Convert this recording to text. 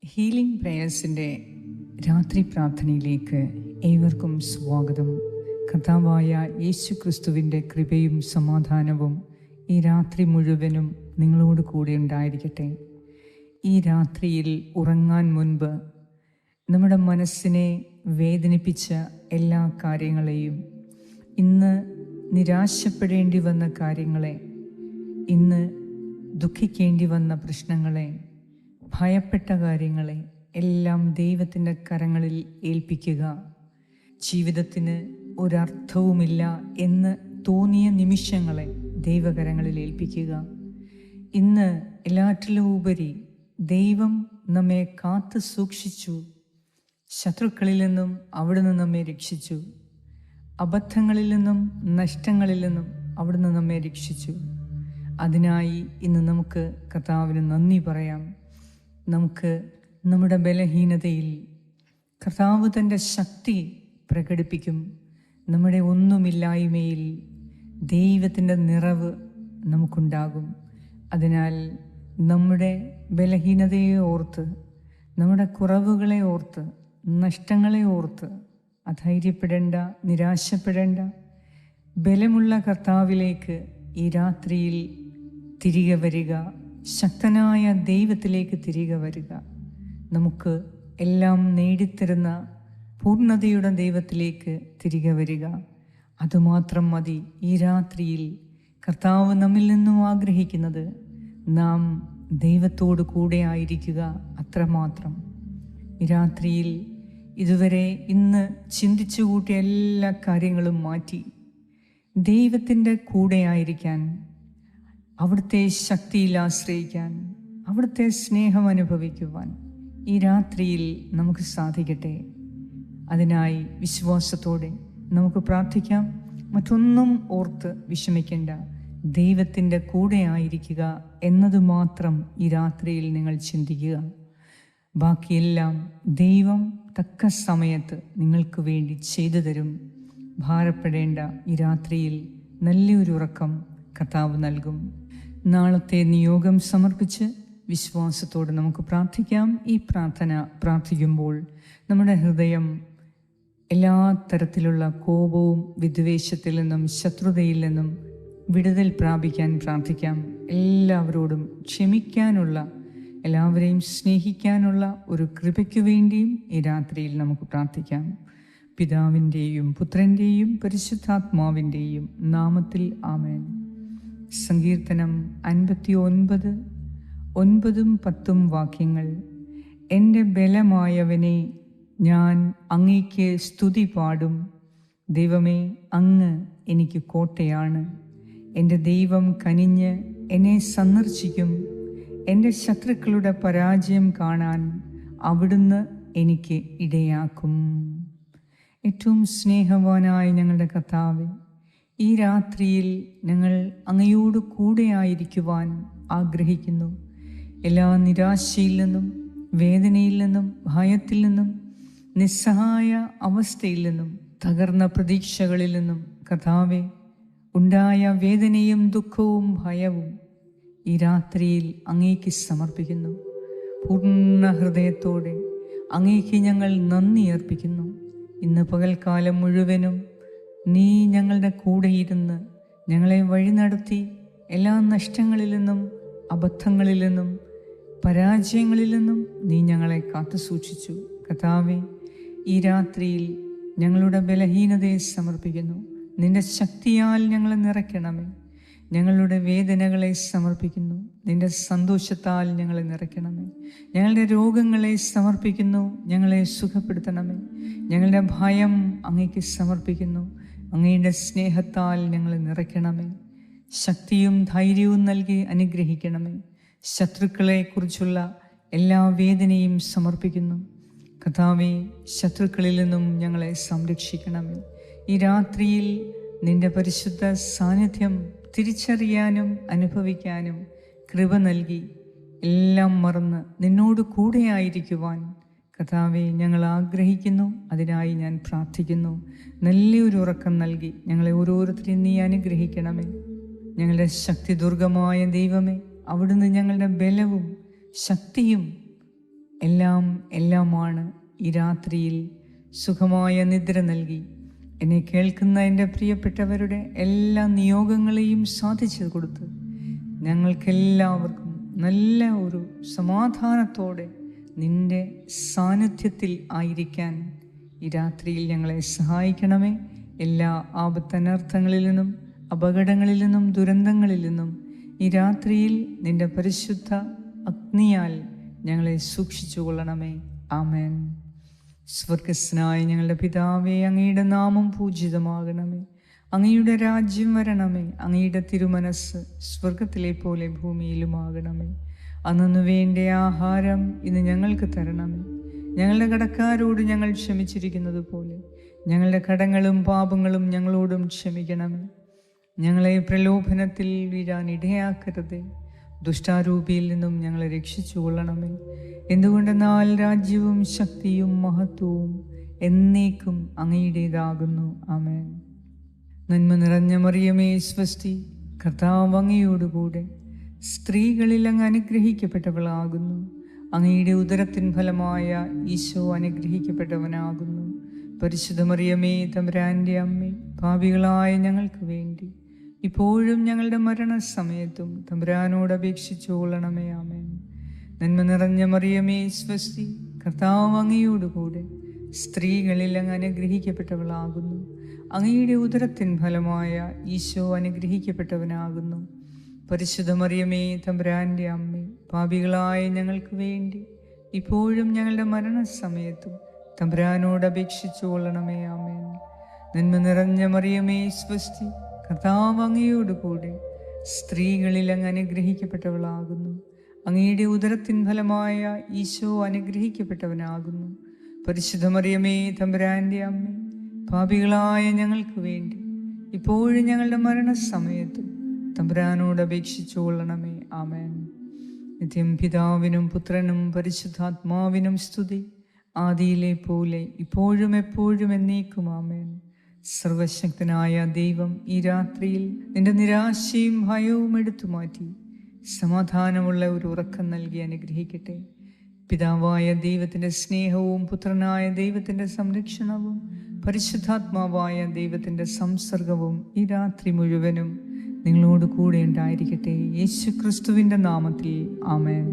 Healing പ്രേയേഴ്സിൻ്റെ രാത്രി പ്രാർത്ഥനയിലേക്ക് ഏവർക്കും സ്വാഗതം. കർത്താവായ യേശു ക്രിസ്തുവിൻ്റെ കൃപയും സമാധാനവും ഈ രാത്രി മുഴുവനും നിങ്ങളോട് കൂടെ ഉണ്ടായിരിക്കട്ടെ. ഈ രാത്രിയിൽ ഉറങ്ങാൻ മുൻപ് നമ്മുടെ മനസ്സിനെ വേദനിപ്പിച്ച എല്ലാ കാര്യങ്ങളെയും, ഇന്ന് നിരാശപ്പെടേണ്ടി വന്ന കാര്യങ്ങളെ, ഇന്ന് ദുഃഖിക്കേണ്ടി വന്ന പ്രശ്നങ്ങളെ, ഭയപ്പെട്ട കാര്യങ്ങളെ എല്ലാം ദൈവത്തിൻ്റെ കരങ്ങളിൽ ഏൽപ്പിക്കുക. ജീവിതത്തിന് ഒരർത്ഥവുമില്ല എന്ന് തോന്നിയ നിമിഷങ്ങളെ ദൈവകരങ്ങളിൽ ഏൽപ്പിക്കുക. ഇന്ന് എല്ലാറ്റിലും ഉപരി ദൈവം നമ്മെ കാത്തു സൂക്ഷിച്ചു. ശത്രുക്കളിൽ നിന്നും അവിടുന്ന് നമ്മെ രക്ഷിച്ചു. അബദ്ധങ്ങളിൽ നിന്നും നഷ്ടങ്ങളിൽ നിന്നും അവിടുന്ന് നമ്മെ രക്ഷിച്ചു. അതിനായി ഇന്ന് നമുക്ക് കർത്താവിന് നന്ദി പറയാം. നമുക്ക് നമ്മുടെ ബലഹീനതയിൽ കർത്താവ് തൻ്റെ ശക്തി പ്രകടിപ്പിക്കും. നമ്മുടെ ഒന്നുമില്ലായ്മയിൽ ദൈവത്തിൻ്റെ നിറവ് നമുക്കുണ്ടാകും. അതിനാൽ നമ്മുടെ ബലഹീനതയെ ഓർത്ത്, നമ്മുടെ കുറവുകളെ ഓർത്ത്, നഷ്ടങ്ങളെ ഓർത്ത് അധൈര്യപ്പെടേണ്ട, നിരാശപ്പെടേണ്ട. ബലമുള്ള കർത്താവിലേക്ക് ഈ രാത്രിയിൽ തിരികെ വരിക. ശക്തനായ ദൈവത്തിലേക്ക് തിരികെ വരിക. നമുക്ക് എല്ലാം നേടിത്തരുന്ന പൂർണ്ണതയുടെ ദൈവത്തിലേക്ക് തിരികെ വരിക. അതുമാത്രം മതി. ഈ രാത്രിയിൽ കർത്താവ് നമ്മിൽ നിന്നും ആഗ്രഹിക്കുന്നത് നാം ദൈവത്തോട് കൂടെ ആയിരിക്കുക, അത്രമാത്രം. ഈ രാത്രിയിൽ ഇതുവരെ ഇന്ന് ചിന്തിച്ചു കൂട്ടിയ എല്ലാ കാര്യങ്ങളും മാറ്റി ദൈവത്തിൻ്റെ കൂടെ ആയിരിക്കാൻ, അവിടുത്തെ ശക്തിയിൽ ആശ്രയിക്കാൻ, അവിടുത്തെ സ്നേഹം അനുഭവിക്കുവാൻ ഈ രാത്രിയിൽ നമുക്ക് സാധിക്കട്ടെ. അതിനായി വിശ്വാസത്തോടെ നമുക്ക് പ്രാർത്ഥിക്കാം. മറ്റൊന്നും ഓർത്ത് വിഷമിക്കേണ്ട. ദൈവത്തിൻ്റെ കൂടെ ആയിരിക്കുക എന്നത് മാത്രം ഈ രാത്രിയിൽ നിങ്ങൾ ചിന്തിക്കുക. ബാക്കിയെല്ലാം ദൈവം തക്ക സമയത്ത് നിങ്ങൾക്ക് വേണ്ടി ചെയ്തു തരും. ഭാരപ്പെടേണ്ട. ഈ രാത്രിയിൽ നല്ലൊരു ഉറക്കം കർത്താവ് നൽകും. നാളത്തെ നിയോഗം സമർപ്പിച്ച് വിശ്വാസത്തോടെ നമുക്ക് പ്രാർത്ഥിക്കാം. ഈ പ്രാർത്ഥന പ്രാർത്ഥിക്കുമ്പോൾ നമ്മുടെ ഹൃദയം എല്ലാ തരത്തിലുള്ള കോപവും വിദ്വേഷത്തിൽ നിന്നും ശത്രുതയിൽ നിന്നും വിടുതൽ പ്രാപിക്കാൻ പ്രാർത്ഥിക്കാം. എല്ലാവരോടും ക്ഷമിക്കാനുള്ള, എല്ലാവരെയും സ്നേഹിക്കാനുള്ള ഒരു കൃപയ്ക്കു വേണ്ടിയും ഈ രാത്രിയിൽ നമുക്ക് പ്രാർത്ഥിക്കാം. പിതാവിൻ്റെയും പുത്രൻ്റെയും പരിശുദ്ധാത്മാവിൻ്റെയും നാമത്തിൽ ആമേൻ. സങ്കീർത്തനം 59, 9, 10 വാക്യങ്ങൾ. എൻ്റെ ബലമായവനെ, ഞാൻ അങ്ങേക്ക് സ്തുതി പാടും. ദൈവമേ, അങ്ങ് എനിക്ക് കോട്ടയാണ്. എൻ്റെ ദൈവം കനിഞ്ഞ് എന്നെ സന്ദർശിക്കും. എൻ്റെ ശത്രുക്കളുടെ പരാജയം കാണാൻ അവിടുന്ന് എനിക്ക് ഇടയാക്കും. ഏറ്റവും സ്നേഹവാനായ ഞങ്ങളുടെ കർത്താവേ, ഈ രാത്രിയിൽ ഞങ്ങൾ അങ്ങയോട് കൂടെ ആയിരിക്കുവാൻ ആഗ്രഹിക്കുന്നു. എല്ലാ നിരാശയിൽ നിന്നും, വേദനയിൽ നിന്നും, ഭയത്തിൽ നിന്നും, നിസ്സഹായ അവസ്ഥയിൽ നിന്നും, തകർന്ന പ്രതീക്ഷകളിൽ നിന്നും കർത്താവേ, ഉണ്ടായ വേദനയും ദുഃഖവും ഭയവും ഈ രാത്രിയിൽ അങ്ങേക്ക് സമർപ്പിക്കുന്നു. പൂർണ്ണ ഹൃദയത്തോടെ അങ്ങേക്ക് ഞങ്ങൾ നന്ദി അർപ്പിക്കുന്നു. ഇന്ന് പകൽക്കാലം മുഴുവനും നീ ഞങ്ങളുടെ കൂടെയിരുന്ന് ഞങ്ങളെ വഴി നടത്തി എല്ലാ നഷ്ടങ്ങളിൽ നിന്നും, അബദ്ധങ്ങളിൽ നിന്നും, പരാജയങ്ങളിൽ നിന്നും നീ ഞങ്ങളെ കാത്തു സൂക്ഷിച്ചു. കർത്താവേ, ഈ രാത്രിയിൽ ഞങ്ങളുടെ ബലഹീനതയെ സമർപ്പിക്കുന്നു. നിന്റെ ശക്തിയാൽ ഞങ്ങളെ നിറയ്ക്കണമേ. ഞങ്ങളുടെ വേദനകളെ സമർപ്പിക്കുന്നു. നിന്റെ സന്തോഷത്താൽ ഞങ്ങളെ നിറയ്ക്കണമേ. ഞങ്ങളുടെ രോഗങ്ങളെ സമർപ്പിക്കുന്നു. ഞങ്ങളെ സുഖപ്പെടുത്തണമേ. ഞങ്ങളുടെ ഭയം അങ്ങേക്ക് സമർപ്പിക്കുന്നു. അങ്ങയുടെ സ്നേഹത്താൽ ഞങ്ങളെ നിറയ്ക്കണമേ. ശക്തിയും ധൈര്യവും നൽകി അനുഗ്രഹിക്കണമേ. ശത്രുക്കളെക്കുറിച്ചുള്ള എല്ലാ വേദനയും സമർപ്പിക്കുന്നു. കർത്താവേ, ശത്രുക്കളിൽ നിന്നും ഞങ്ങളെ സംരക്ഷിക്കണമേ. ഈ രാത്രിയിൽ നിന്റെ പരിശുദ്ധ സാന്നിധ്യം തിരിച്ചറിയാനും അനുഭവിക്കാനും കൃപ നൽകി എല്ലാം മറന്ന് നിന്നോട് കൂടെ ആയിരിക്കുവാൻ കർത്താവെ ഞങ്ങൾ ആഗ്രഹിക്കുന്നു. അതിനായി ഞാൻ പ്രാർത്ഥിക്കുന്നു. നല്ലൊരു ഉറക്കം നൽകി ഞങ്ങളെ ഓരോരുത്തരെയും നീ അനുഗ്രഹിക്കണമേ. ഞങ്ങളുടെ ശക്തി ദുർഗമായ ദൈവമേ, അവിടുന്ന് ഞങ്ങളുടെ ബലവും ശക്തിയും എല്ലാമാണ് ഈ രാത്രിയിൽ സുഖമായ നിദ്ര നൽകി എന്നെ കേൾക്കുന്ന എൻ്റെ പ്രിയപ്പെട്ടവരുടെ എല്ലാ നിയോഗങ്ങളെയും സാധിച്ചു കൊടുത്ത് ഞങ്ങൾക്കെല്ലാവർക്കും നല്ല ഒരു സമാധാനത്തോടെ നിൻ്റെ സാന്നിധ്യത്തിൽ ആയിരിക്കാൻ ഈ രാത്രിയിൽ ഞങ്ങളെ സഹായിക്കണമേ. എല്ലാ ആപത്തനർത്ഥങ്ങളിൽ നിന്നും, അപകടങ്ങളിൽ നിന്നും, ദുരന്തങ്ങളിൽ നിന്നും ഈ രാത്രിയിൽ നിൻ്റെ പരിശുദ്ധ അഗ്നിയാൽ ഞങ്ങളെ സൂക്ഷിച്ചു കൊള്ളണമേ. ആമേൻ. സ്വർഗസ്നായ ഞങ്ങളുടെ പിതാവേ, അങ്ങയുടെ നാമം പൂജിതമാകണമേ. അങ്ങയുടെ രാജ്യം വരണമേ. അങ്ങയുടെ തിരുമനസ് സ്വർഗത്തിലെ പോലെ ഭൂമിയിലുമാകണമേ. അന്നു വേണ്ട ആഹാരം ഇന്ന് ഞങ്ങൾക്ക് തരണമേ. ഞങ്ങളുടെ കടക്കാരോട് ഞങ്ങൾ ക്ഷമിച്ചിരിക്കുന്നത് പോലെ ഞങ്ങളുടെ കടങ്ങളും പാപങ്ങളും ഞങ്ങളോടും ക്ഷമിക്കണമേ. ഞങ്ങളെ പ്രലോഭനത്തിൽ വീഴാൻ ഇടയാക്കരുതേ. ദുഷ്ടാരൂപിയിൽ നിന്നും ഞങ്ങളെ രക്ഷിച്ചു കൊള്ളണമേ. എന്തുകൊണ്ടെന്നാൽ രാജ്യവും ശക്തിയും മഹത്വവും എന്നേക്കും അങ്ങയുടേതാകുന്നു. ആമേൻ. നന്മ നിറഞ്ഞ മറിയമേ സ്വസ്തി, കർത്താവ് അങ്ങയോടുകൂടെ സ്ത്രീകളിൽ അങ്ങ് അനുഗ്രഹിക്കപ്പെട്ടവളാകുന്നു. അങ്ങയുടെ ഉദരത്തിൻ ഫലമായ ഈശോ അനുഗ്രഹിക്കപ്പെട്ടവനാകുന്നു. പരിശുദ്ധ മറിയമേ, തമ്പുരാൻ്റെ അമ്മേ, പാപികളായ ഞങ്ങൾക്ക് വേണ്ടി ഇപ്പോഴും ഞങ്ങളുടെ മരണസമയത്തും തമ്പുരാനോട് അപേക്ഷിച്ചു കൊള്ളണമേ. ആമേൻ. നന്മ നിറഞ്ഞ മറിയമേ സ്വസ്തി, കർത്താവ് അങ്ങയോടുകൂടെ സ്ത്രീകളിൽ അങ്ങ് അനുഗ്രഹിക്കപ്പെട്ടവളാകുന്നു. അങ്ങയുടെ ഉദരത്തിൻ ഫലമായ ഈശോ അനുഗ്രഹിക്കപ്പെട്ടവനാകുന്നു. പരിശുദ്ധ മറിയമേ, തമ്പുരാൻ്റെ അമ്മേ, പാപികളായ ഞങ്ങൾക്ക് വേണ്ടി ഇപ്പോഴും ഞങ്ങളുടെ മരണസമയത്തും തമ്പുരാനോട് അപേക്ഷിച്ചു കൊള്ളണമേ. ആമേൻ. നന്മ നിറഞ്ഞ മറിയമേ സ്വസ്തി, കർത്താവ് അങ്ങയോടുകൂടെ സ്ത്രീകളിൽ അങ്ങ് അനുഗ്രഹിക്കപ്പെട്ടവളാകുന്നു. അങ്ങയുടെ ഉദരത്തിൻ ഫലമായ ഈശോ അനുഗ്രഹിക്കപ്പെട്ടവനാകുന്നു. പരിശുദ്ധ മറിയമേ, തമ്പുരാൻ്റെ അമ്മേ, പാപികളായ ഞങ്ങൾക്ക് വേണ്ടി ഇപ്പോഴും ഞങ്ങളുടെ മരണസമയത്തും തമ്പുരാനോട് അപേക്ഷിച്ചു കൊള്ളണമേ. ആമേൻ. നിത്യം പിതാവിനും പുത്രനും പരിശുദ്ധാത്മാവിനും സ്തുതി, ആദിയിലെ പോലെ ഇപ്പോഴും എപ്പോഴും എന്നേക്കും. ആമേൻ. സർവശക്തനായ ദൈവം ഈ രാത്രിയിൽ നിന്റെ നിരാശയും ഭയവും എടുത്തു മാറ്റി സമാധാനമുള്ള ഒരു ഉറക്കം നൽകി അനുഗ്രഹിക്കട്ടെ. പിതാവായ ദൈവത്തിൻ്റെ സ്നേഹവും പുത്രനായ ദൈവത്തിൻ്റെ സംരക്ഷണവും പരിശുദ്ധാത്മാവായ ദൈവത്തിൻ്റെ സംസർഗവും ഈ രാത്രി മുഴുവനും നിങ്ങളോട് കൂടെ ഉണ്ടായിരിക്കട്ടെ. യേശു ക്രിസ്തുവിൻ്റെ നാമത്തിൽ. ആമേൻ.